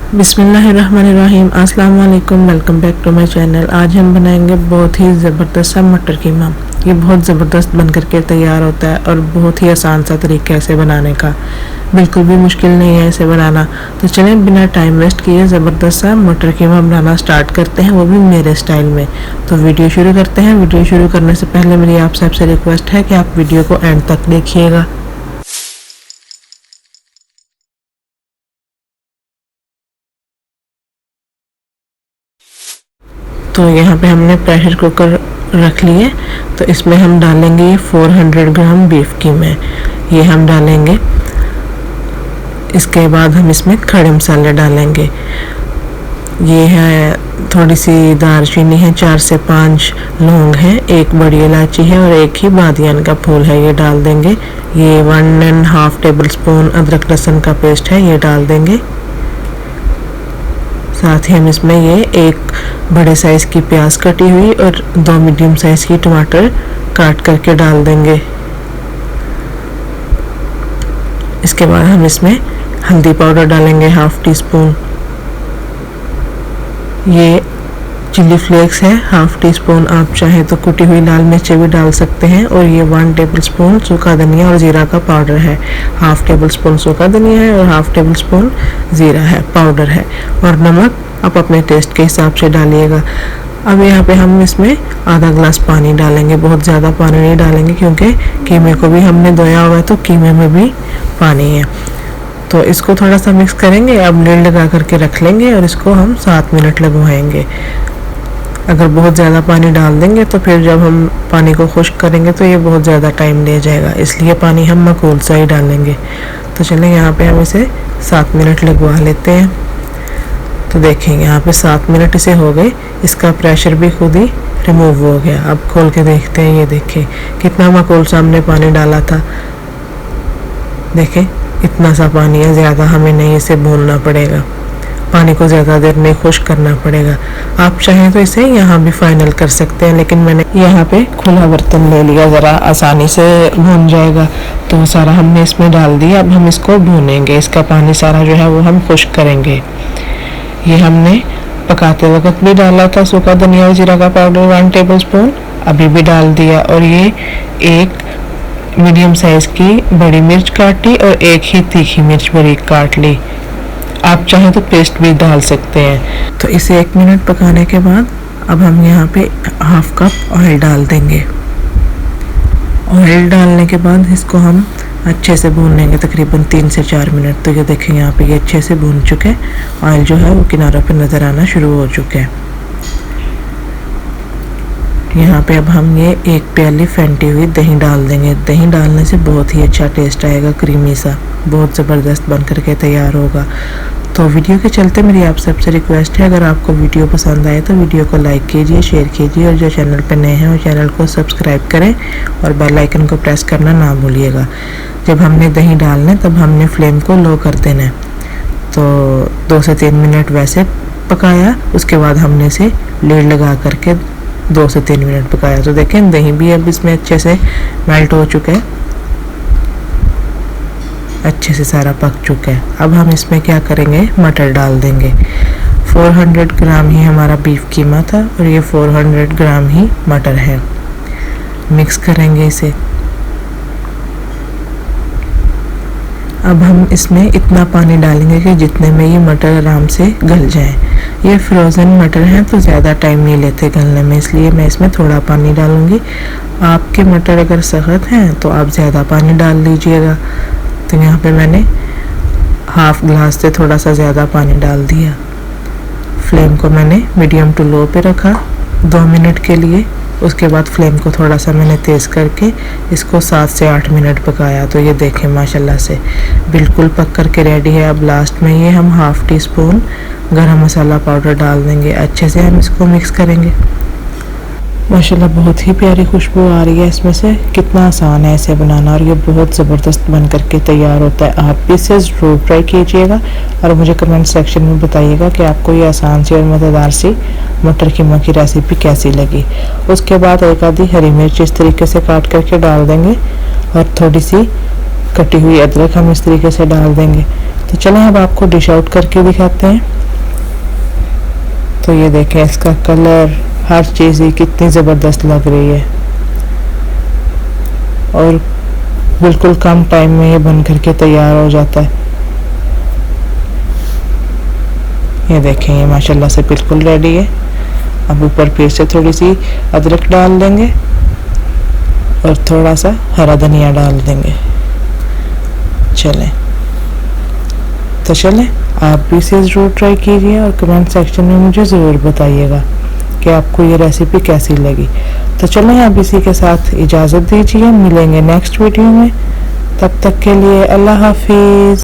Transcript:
बिस्मिल्लाहिर्रहमानिर्रहीम। अस्सलाम वालेकुम, welcome back to my channel. आज हम बनाएंगे बहुत ही ज़बरदस्त सा मटर कीमा। ये बहुत ज़बरदस्त बन करके तैयार होता है और बहुत ही आसान सा तरीका है इसे बनाने का, बिल्कुल भी मुश्किल नहीं है इसे बनाना। तो चलें बिना टाइम वेस्ट किए ज़बरदस्त सा मटर कीमा बनाना स्टार्ट करते हैं, वो भी मेरे स्टाइल में। तो वीडियो शुरू करते हैं। वीडियो शुरू करने से पहले मेरी आप सबसे रिक्वेस्ट है कि आप वीडियो को एंड तक देखिएगा। तो यहाँ पे हमने प्रेशर कुकर रख लिए, तो इसमें हम डालेंगे ये 400 ग्राम बीफ कीमा, ये हम डालेंगे। इसके बाद हम इसमें खड़े मसाले डालेंगे। ये है थोड़ी सी दालचीनी है, 4 से 5 लौंग हैं, एक बड़ी इलायची है और एक ही बादियान का फूल है, ये डाल देंगे। ये 1.5 टेबल स्पून अदरक लहसुन का पेस्ट है, ये डाल देंगे। साथ ही हम इसमें ये एक बड़े साइज़ की प्याज कटी हुई और 2 मीडियम साइज़ की टमाटर काट करके डाल देंगे। इसके बाद हम इसमें हल्दी पाउडर डालेंगे 1/2 टीस्पून। ये चिल्ली फ्लेक्स है 1/2 टीस्पून, आप चाहें तो कुटी हुई लाल मिर्चें भी डाल सकते हैं। और ये 1 टेबल स्पून सूखा धनिया और ज़ीरा का पाउडर है, 1/2 टेबल स्पून सूखा धनिया है और 1/2 टेबल स्पून ज़ीरा है पाउडर है। और नमक आप अपने टेस्ट के हिसाब से डालिएगा। अब यहाँ पे हम इसमें आधा ग्लास पानी डालेंगे, बहुत ज़्यादा पानी नहीं डालेंगे क्योंकि कीमे को भी हमने धोया हुआ है, तो कीमे में भी पानी है। तो इसको थोड़ा सा मिक्स करेंगे, अब लीड लगा करके रख लेंगे और इसको हम 7 मिनट लगवाएंगे। अगर बहुत ज़्यादा पानी डाल देंगे तो फिर जब हम पानी को खुश्क करेंगे तो ये बहुत ज़्यादा टाइम ले जाएगा, इसलिए पानी हम माकूल सा ही डालेंगे। तो चलें यहाँ पे हम इसे 7 मिनट लगवा लेते हैं। तो देखेंगे यहाँ पे 7 मिनट इसे हो गए, इसका प्रेशर भी खुद ही रिमूव हो गया। अब खोल के देखते हैं, ये देखें कितना माकूल सा हमने पानी डाला था। देखें इतना सा पानी है, ज़्यादा हमें नहीं इसे भूनना पड़ेगा, पानी को ज़्यादा देर नहीं खुश्क करना पड़ेगा। आप चाहें तो इसे यहाँ भी फाइनल कर सकते हैं, लेकिन मैंने यहाँ पे खुला बर्तन ले लिया, ज़रा आसानी से भून जाएगा। तो सारा हमने इसमें डाल दिया। अब हम इसको भूनेंगे, इसका पानी सारा जो है वो हम खुश्क करेंगे। ये हमने पकाते वक्त भी डाला था सूखा धनिया और जीरा का पाउडर 1 टेबल स्पून, अभी भी डाल दिया। और ये एक मीडियम साइज़ की बड़ी मिर्च काटी और एक ही तीखी मिर्च बारीक काट ली, आप चाहें तो पेस्ट भी डाल सकते हैं। तो इसे 1 मिनट पकाने के बाद अब हम यहाँ पे 1/2 कप ऑयल डाल देंगे। ऑयल डालने के बाद इसको हम अच्छे से भून लेंगे, तकरीबन 3 से 4 मिनट। तो ये देखेंगे यहाँ पे ये अच्छे से भून चुके हैं, ऑयल जो है वो किनारों पे नज़र आना शुरू हो चुके हैं। यहाँ पे अब हम ये 1 प्याली फेंटी हुई दही डाल देंगे। दही डालने से बहुत ही अच्छा टेस्ट आएगा, क्रीमी सा, बहुत ज़बरदस्त बन करके तैयार होगा। तो वीडियो के चलते मेरी आप सबसे रिक्वेस्ट है, अगर आपको वीडियो पसंद आए तो वीडियो को लाइक कीजिए, शेयर कीजिए और जो चैनल पर नए हैं वो चैनल को सब्सक्राइब करें और बेल आइकन को प्रेस करना ना भूलिएगा। जब हमने दही डालना है तब हमने फ्लेम को लो कर देना है। तो 2 से 3 मिनट वैसे पकाया, उसके बाद हमने इसे लीड लगा करके 2 से 3 मिनट पकाया। तो देखें दही भी अब इसमें अच्छे से मेल्ट हो चुका है, अच्छे से सारा पक चुका है। अब हम इसमें क्या करेंगे, मटर डाल देंगे। 400 ग्राम ही हमारा बीफ कीमा था और ये 400 ग्राम ही मटर है। मिक्स करेंगे इसे। अब हम इसमें इतना पानी डालेंगे कि जितने में ये मटर आराम से गल जाए। ये फ्रोज़न मटर हैं तो ज़्यादा टाइम नहीं लेते गलने में, इसलिए मैं इसमें थोड़ा पानी डालूँगी। आपके मटर अगर सख्त हैं तो आप ज़्यादा पानी डाल लीजिएगा। तो यहाँ पे मैंने 1/2 ग्लास से थोड़ा सा ज़्यादा पानी डाल दिया। फ्लेम को मैंने मीडियम टू लो पे रखा 2 मिनट के लिए। उसके बाद फ्लेम को थोड़ा सा मैंने तेज़ करके इसको 7 से 8 मिनट पकाया। तो ये देखें माशाल्लाह से बिल्कुल पक करके रेडी है। अब लास्ट में ये हम 1/2 टीस्पून गरम मसाला पाउडर डाल देंगे, अच्छे से हम इसको मिक्स करेंगे। माशाल्लाह बहुत ही प्यारी खुशबू आ रही है इसमें से। कितना आसान है इसे बनाना और ये बहुत ज़बरदस्त बन करके तैयार होता है। आप भी इसे ज़रूर ट्राई कीजिएगा और मुझे कमेंट सेक्शन में बताइएगा कि आपको ये आसान सी और मज़ेदार सी मटर कीमा की रेसिपी कैसी लगी। उसके बाद एक आधी हरी मिर्च इस तरीके से काट करके डाल देंगे और थोड़ी सी कटी हुई अदरक हम इस तरीके से डाल देंगे। तो चलें अब आपको डिश आउट करके दिखाते हैं। तो ये देखें इसका कलर, हर चीज़ ही कितनी ज़बरदस्त लग रही है और बिल्कुल कम टाइम में ये बन करके तैयार हो जाता है। ये देखें ये माशाल्लाह से बिल्कुल रेडी है। अब ऊपर फिर से थोड़ी सी अदरक डाल देंगे और थोड़ा सा हरा धनिया डाल देंगे। चलें तो चलें आप भी इसे ज़रूर ट्राई कीजिए और कमेंट सेक्शन में मुझे ज़रूर बताइएगा कि आपको ये रेसिपी कैसी लगी। तो चलें अब इसी के साथ इजाज़त दीजिए, मिलेंगे नेक्स्ट वीडियो में। तब तक के लिए अल्लाह हाफिज़।